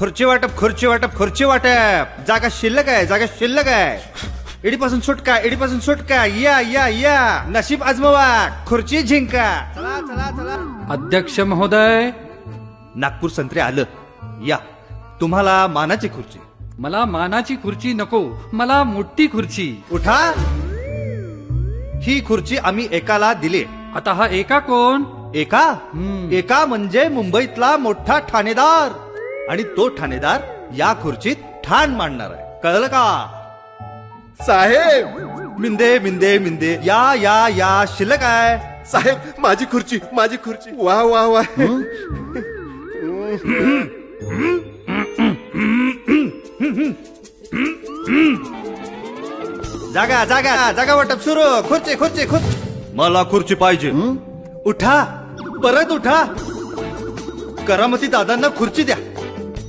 खुर्ची वाटप खुर्ची वाटप खुर्ची वाटप. जागा शिल्लक आहे, जागा शिल्लक आहे. एडीपासून सुटका, एडीपासून सुटका. या या या नशीब आजमावा, खुर्ची जिंका. चला चला चला. अध्यक्ष महोदय, नागपूर संत्रे आलं. या, तुम्हाला मानाची खुर्ची. मला मानाची खुर्ची नको, मला मोठी खुर्ची. उठा. ही खुर्ची आम्ही एकाला दिली. आता हा एका कोण? एका एका म्हणजे मुंबईतला मोठा ठाणेदार. आणि तो ठाणेदार या खुर्चीत ठाण मांडणार आहे. कळलं का साहेब? मिंदे मिंदे मिंदे. या या या शिल्लक आहे. साहेब, माझी खुर्ची, माझी खुर्ची. वा वा वा. जागा जागा जागा वाटप सुरू. खुर्ची खुर्ची खुर्ची. मला खुर्ची पाहिजे. उठा, परत उठा. करामती दादांना खुर्ची द्या.